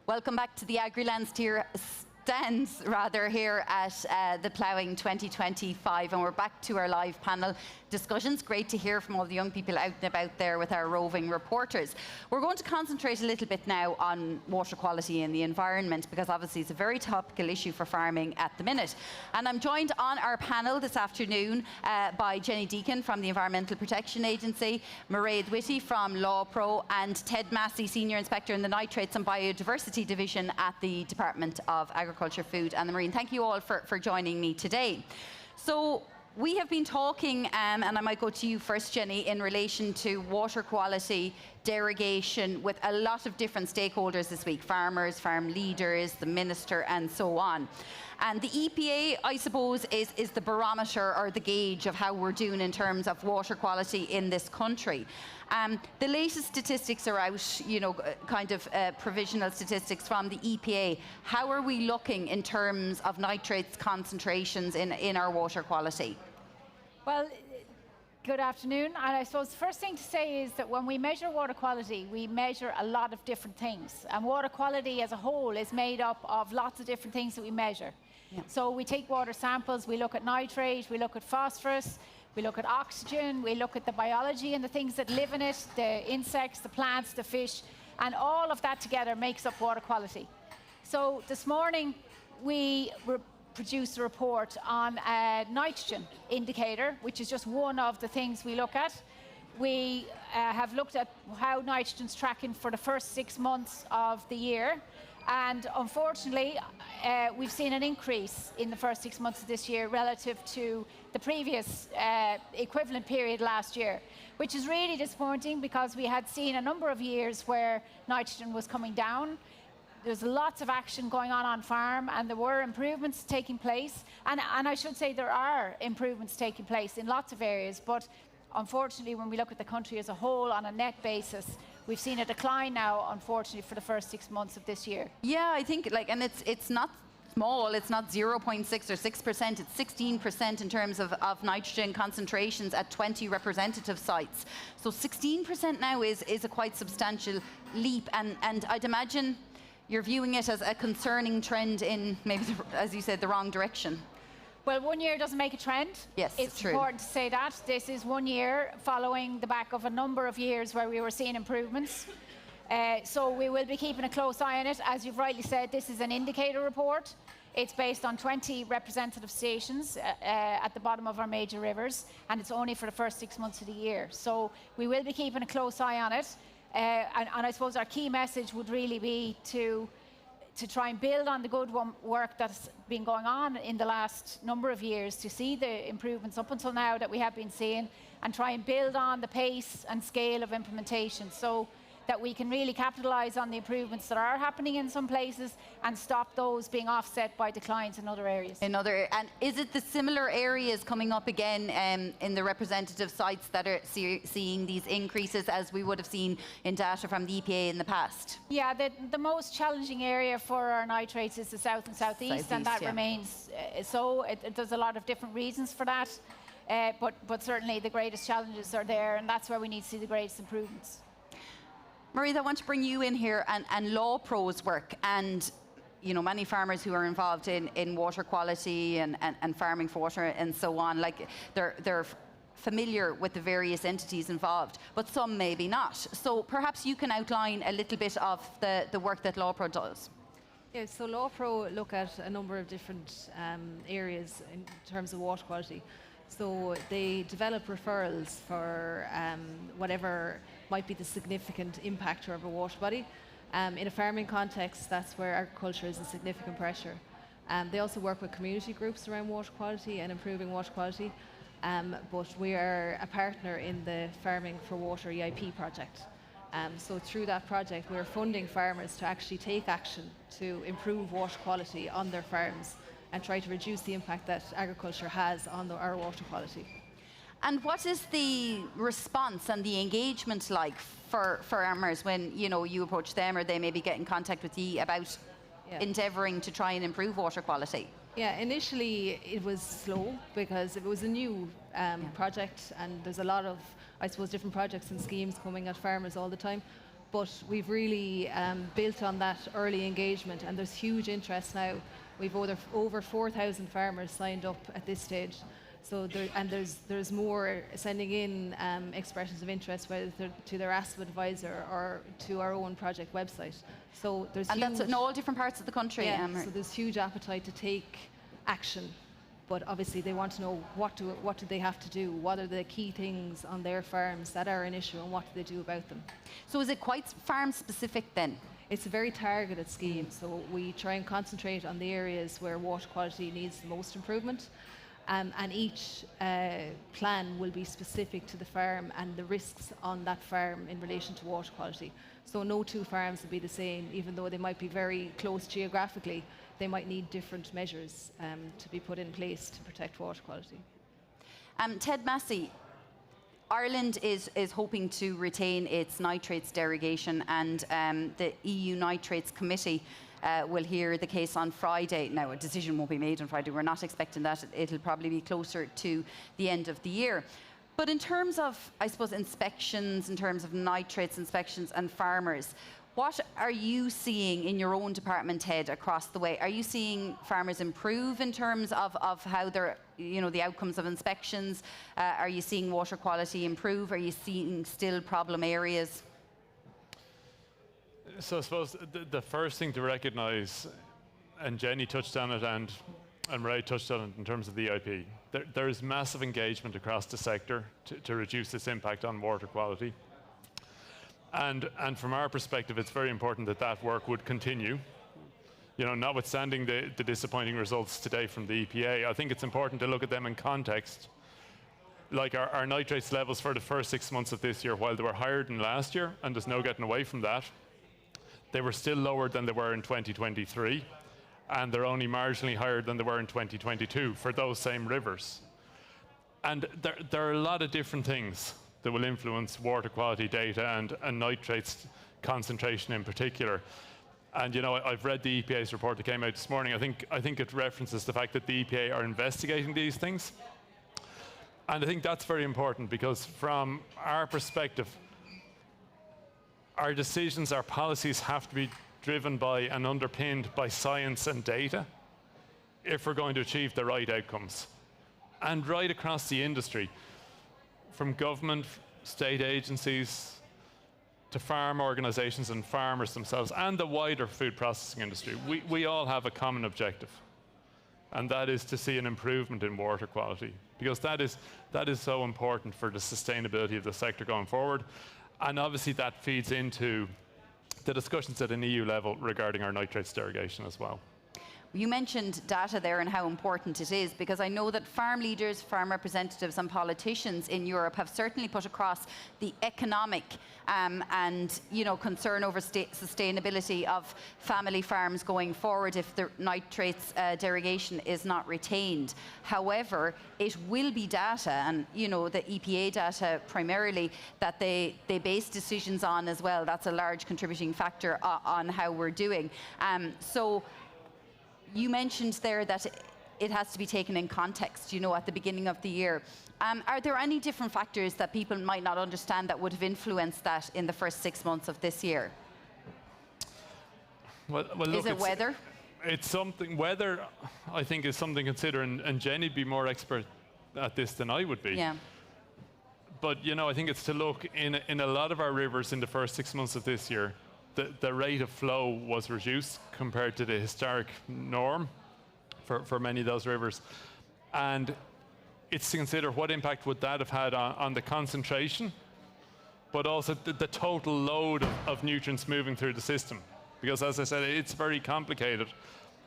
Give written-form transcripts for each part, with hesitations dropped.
Welcome back to the Agriland stands here at the Ploughing 2025, and we're back to our live panel discussions. Great to hear from all the young people out and about there with our roving reporters. We're going to concentrate a little bit now on water quality in the environment, because obviously it's a very topical issue for farming at the minute. And I'm joined on our panel this afternoon by Jenny Deakin from the Environmental Protection Agency, Mairead Whitty from LawPro, and Ted Massey, Senior Inspector in the Nitrates and Biodiversity Division at the Department of Agriculture, Food and the Marine. Thank you all for joining me today. So we have been talking, and I might go to you first, Jenny, in relation to water quality derogation with a lot of different stakeholders this week: farmers, farm leaders, the minister, and so on. And the EPA, I suppose, is the barometer or the gauge of how we're doing in terms of water quality in this country. The latest statistics are out, provisional statistics from the EPA. How are we looking in terms of nitrates concentrations in our water quality? Well, good afternoon. And I suppose the first thing to say is that when we measure water quality, we measure a lot of different things. And water quality as a whole is made up of lots of different things that we measure. Yeah. So we take water samples, we look at nitrate, we look at phosphorus, we look at oxygen, we look at the biology and the things that live in it, the insects, the plants, the fish, and all of that together makes up water quality. So this morning we produced a report on a nitrogen indicator, which is just one of the things we look at. We have looked at how nitrogen's tracking for the first 6 months of the year. And unfortunately, we've seen an increase in the first 6 months of this year relative to the previous equivalent period last year, which is really disappointing, because we had seen a number of years where nitrogen was coming down. There's lots of action going on farm, and there were improvements taking place. And I should say there are improvements taking place in lots of areas, but unfortunately, when we look at the country as a whole on a net basis, we've seen a decline now, unfortunately, for the first 6 months of this year. Yeah, I think, and it's not small. It's not 0.6 or 6%. It's 16% in terms of nitrogen concentrations at 20 representative sites. So 16% now is a quite substantial leap, and I'd imagine you're viewing it as a concerning trend in, maybe, as you said, the wrong direction. Well, 1 year doesn't make a trend. Yes, it's true. Important to say that. This is 1 year following the back of a number of years where we were seeing improvements. So we will be keeping a close eye on it. As you've rightly said, this is an indicator report. It's based on 20 representative stations at the bottom of our major rivers, and it's only for the first 6 months of the year. So we will be keeping a close eye on it. And I suppose our key message would really be to try and build on the good work that's been going on in the last number of years, to see the improvements up until now that we have been seeing, and try and build on the pace and scale of implementation, so that we can really capitalise on the improvements that are happening in some places and stop those being offset by declines in other areas. And is it the similar areas coming up again in the representative sites that are seeing these increases, as we would have seen in data from the EPA in the past? Yeah, the most challenging area for our nitrates is the south and southeast, and that remains so. There's a lot of different reasons for that, but certainly the greatest challenges are there, and that's where we need to see the greatest improvements. Mairead, I want to bring you in here and LawPro's work, and many farmers who are involved in water quality and farming for water and so on, like they're familiar with the various entities involved, but some maybe not. So perhaps you can outline a little bit of the work that LawPro does. Yeah, so LawPro look at a number of different areas in terms of water quality. So they develop referrals for whatever might be the significant impactor of a water body. In a farming context, that's where agriculture is a significant pressure. They also work with community groups around water quality and improving water quality. But we are a partner in the Farming for Water EIP project. So through that project, we're funding farmers to actually take action to improve water quality on their farms and try to reduce the impact that agriculture has on our water quality. And what is the response and the engagement like for farmers when you approach them, or they maybe get in contact with you about endeavouring to try and improve water quality? Yeah, initially it was slow because it was a new project, and there's a lot of, I suppose, different projects and schemes coming at farmers all the time. But we've really built on that early engagement, and there's huge interest now. We've over 4,000 farmers signed up at this stage. So there's more sending in expressions of interest, whether to their ASP advisor or to our own project website. So there's that's in all different parts of the country. Yeah, so there's huge appetite to take action, but obviously they want to know what do they have to do, what are the key things on their farms that are an issue, and what do they do about them. So is it quite farm specific then? It's a very targeted scheme, so we try and concentrate on the areas where water quality needs the most improvement. And each plan will be specific to the farm and the risks on that farm in relation to water quality. So no two farms will be the same, even though they might be very close geographically. They might need different measures to be put in place to protect water quality. Ted Massey, Ireland is hoping to retain its nitrates derogation, and the EU Nitrates Committee will hear the case on Friday. Now, a decision won't be made on Friday. We're not expecting that. It'll probably be closer to the end of the year. But in terms of, I suppose, inspections, in terms of nitrates inspections and farmers, what are you seeing in your own department, Ted, across the way? Are you seeing farmers improve in terms of how they're, the outcomes of inspections? Are you seeing water quality improve? Are you seeing still problem areas? So I suppose the first thing to recognise, and Jenny touched on it and Mairead touched on it in terms of the EIP, there is massive engagement across the sector to reduce this impact on water quality. And from our perspective, it's very important that work would continue. Notwithstanding the disappointing results today from the EPA, I think it's important to look at them in context. Like our nitrates levels for the first 6 months of this year, while they were higher than last year, and there's no getting away from that, they were still lower than they were in 2023, and they're only marginally higher than they were in 2022 for those same rivers. And there are a lot of different things that will influence water quality data and nitrates concentration in particular. And I've read the EPA's report that came out this morning. I think it references the fact that the EPA are investigating these things. And I think that's very important, because from our perspective, our decisions, our policies have to be driven by and underpinned by science and data if we're going to achieve the right outcomes. And right across the industry, from government, state agencies, to farm organisations and farmers themselves, and the wider food processing industry, we all have a common objective, and that is to see an improvement in water quality, because that is so important for the sustainability of the sector going forward. And obviously that feeds into the discussions at an EU level regarding our nitrates derogation as well. You mentioned data there and how important it is, because I know that farm leaders, farm representatives and politicians in Europe have certainly put across the economic and concern over sustainability of family farms going forward if the nitrates derogation is not retained. However, it will be data, and the EPA data primarily, that they base decisions on as well. That's a large contributing factor on how we're doing. So you mentioned there that it has to be taken in context, at the beginning of the year. Are there any different factors that people might not understand that would have influenced that in the first 6 months of this year? Well, look, is it weather? It's something, weather, I think, is something to consider, and Jenny'd be more expert at this than I would be. Yeah. But, I think it's to look in a lot of our rivers in the first 6 months of this year, the rate of flow was reduced compared to the historic norm for many of those rivers. And it's to consider what impact would that have had on the concentration, but also the total load of nutrients moving through the system. Because as I said, it's very complicated.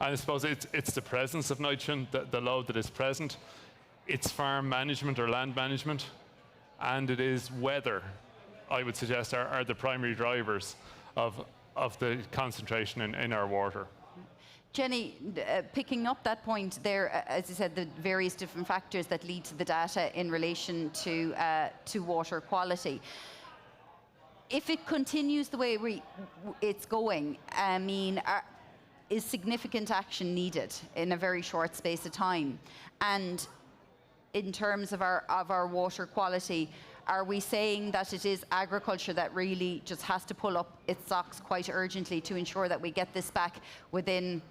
And I suppose it's the presence of nitrogen, the load that is present, it's farm management or land management, and it is weather, I would suggest, are the primary drivers of the concentration in our water. Jenny, picking up that point there, as you said, the various different factors that lead to the data in relation to water quality. If it continues the way it's going, is significant action needed in a very short space of time? And in terms of our water quality, are we saying that it is agriculture that really just has to pull up its socks quite urgently to ensure that we get this back within?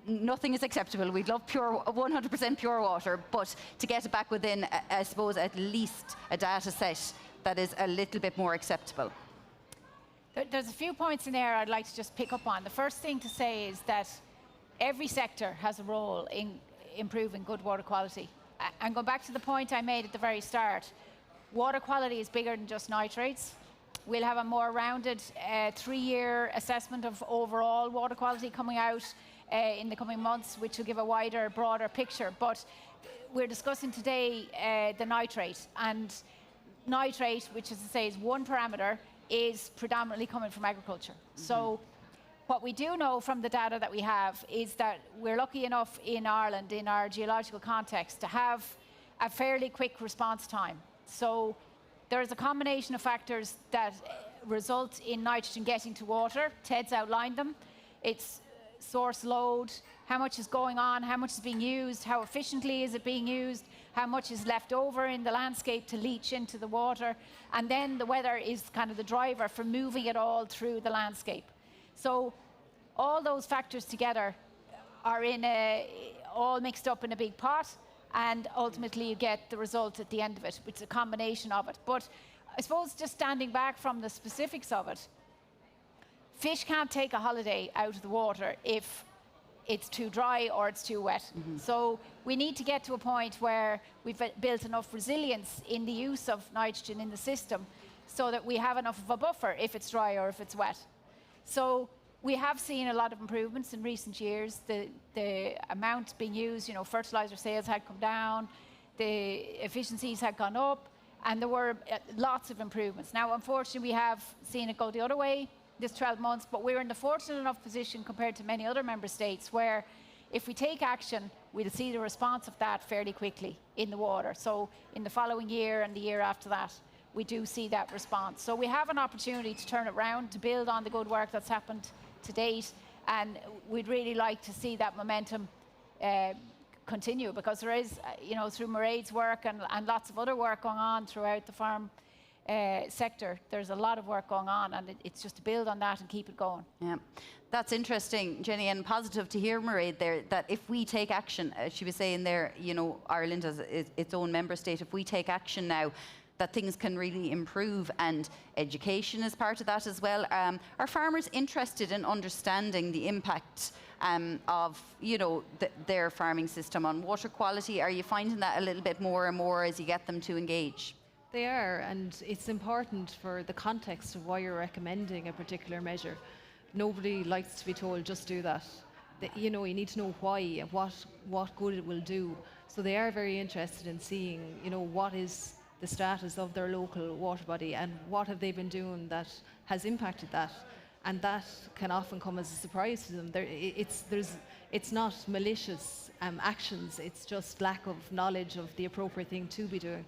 Nothing is acceptable. We'd love pure, 100% pure water, but to get it back within, I suppose, at least a data set that is a little bit more acceptable. There's a few points in there I'd like to just pick up on. The first thing to say is that every sector has a role in improving good water quality. And going back to the point I made at the very start, water quality is bigger than just nitrates. We'll have a more rounded 3-year assessment of overall water quality coming out in the coming months, which will give a wider, broader picture. But we're discussing today the nitrate. And nitrate, which as I say is one parameter, is predominantly coming from agriculture. So what we do know from the data that we have is that we're lucky enough in Ireland, in our geological context, to have a fairly quick response time. So there is a combination of factors that result in nitrogen getting to water. Ted's outlined them. It's source load, how much is going on, how much is being used, how efficiently is it being used, how much is left over in the landscape to leach into the water, and then the weather is kind of the driver for moving it all through the landscape. So all those factors together are all mixed up in a big pot, and ultimately you get the result at the end of it, which is a combination of it. But I suppose just standing back from the specifics of it, fish can't take a holiday out of the water if it's too dry or it's too wet. So we need to get to a point where we've built enough resilience in the use of nitrogen in the system so that we have enough of a buffer if it's dry or if it's wet. So we have seen a lot of improvements in recent years. The amount being used, fertilizer sales had come down, the efficiencies had gone up, and there were lots of improvements. Now, unfortunately, we have seen it go the other way this 12 months, but we're in the fortunate enough position compared to many other member states where if we take action, we'll see the response of that fairly quickly in the water. So in the following year and the year after that, we do see that response. So we have an opportunity to turn it around, to build on the good work that's happened to date, and we'd really like to see that momentum continue, because there is, through Mairead's work and lots of other work going on throughout the farm sector, there's a lot of work going on, and it's just to build on that and keep it going. Yeah, that's interesting, Jenny, and positive to hear, Mairead, there, that if we take action, as she was saying there, Ireland as its own member state, if we take action now, that things can really improve, and education is part of that as well. Are farmers interested in understanding the impact of, their farming system on water quality? Are you finding that a little bit more and more as you get them to engage? They are, and it's important for the context of why you're recommending a particular measure. Nobody likes to be told, just do that. You need to know why and what good it will do. So they are very interested in seeing, what is the status of their local water body and what have they been doing that has impacted that. And that can often come as a surprise to them. It's not malicious actions, it's just lack of knowledge of the appropriate thing to be doing.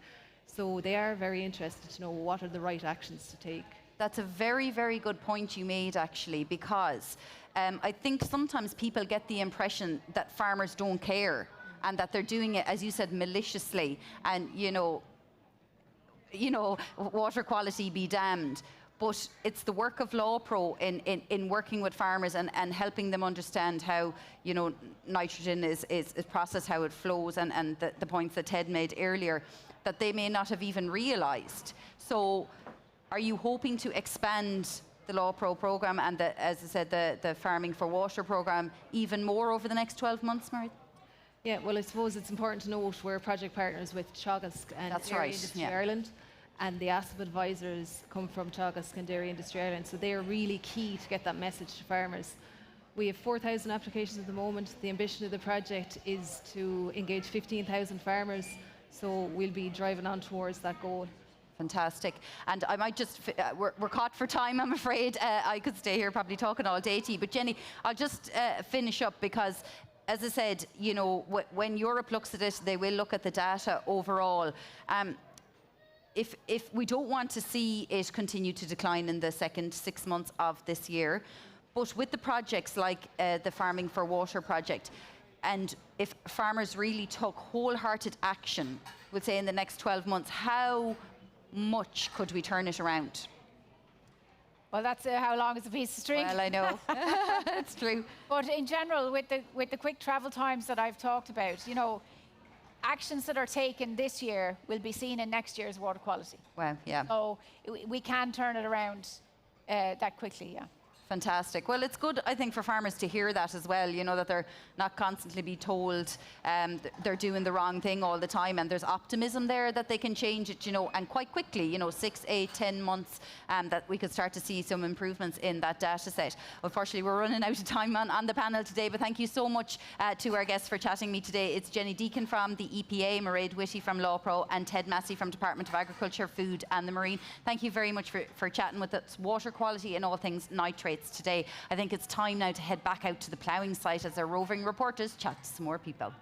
So they are very interested to know what are the right actions to take. That's a very, very good point you made, actually, because I think sometimes people get the impression that farmers don't care and that they're doing it, as you said, maliciously, and, water quality be damned. But it's the work of LawPro in working with farmers and helping them understand how, nitrogen is processed, how it flows, and the points that Ted made earlier, that they may not have even realised. So are you hoping to expand the LawPro programme and, as I said, the Farming for Water programme even more over the next 12 months, Mairead? Yeah, well, I suppose it's important to note we're project partners with Teagasc and Dairy Industry Ireland, and the ASP advisors come from Teagasc and Dairy Industry Ireland, so they are really key to get that message to farmers. We have 4,000 applications at the moment. The ambition of the project is to engage 15,000 farmers, so we'll be driving on towards that goal. Fantastic. And I might just, we're caught for time, I'm afraid. I could stay here probably talking all day to you. But Jenny, I'll just finish up because, as I said, when Europe looks at it, they will look at the data overall. If we don't want to see it continue to decline in the second 6 months of this year, but with the projects like the Farming for Water project, and if farmers really took wholehearted action, we'll say in the next 12 months, how much could we turn it around? Well, that's how long is a piece of string. Well, I know. It's true. But in general, with the quick travel times that I've talked about, you know, actions that are taken this year will be seen in next year's water quality. Well, yeah. So we can turn it around that quickly, yeah. Fantastic. Well, it's good, I think, for farmers to hear that as well, you know, that they're not constantly be told they're doing the wrong thing all the time, and there's optimism there that they can change it, you know, and quite quickly, you know, 6, 8, 10 months, that we could start to see some improvements in that data set. Unfortunately, we're running out of time on the panel today, but thank you so much to our guests for chatting me today. It's Jenny Deakin from the EPA, Mairead Whitty from Law Pro, and Ted Massey from Department of Agriculture, Food and the Marine. Thank you very much for chatting with us. Water quality and all things nitrates today. I think it's time now to head back out to the ploughing site as our roving reporters chat to some more people.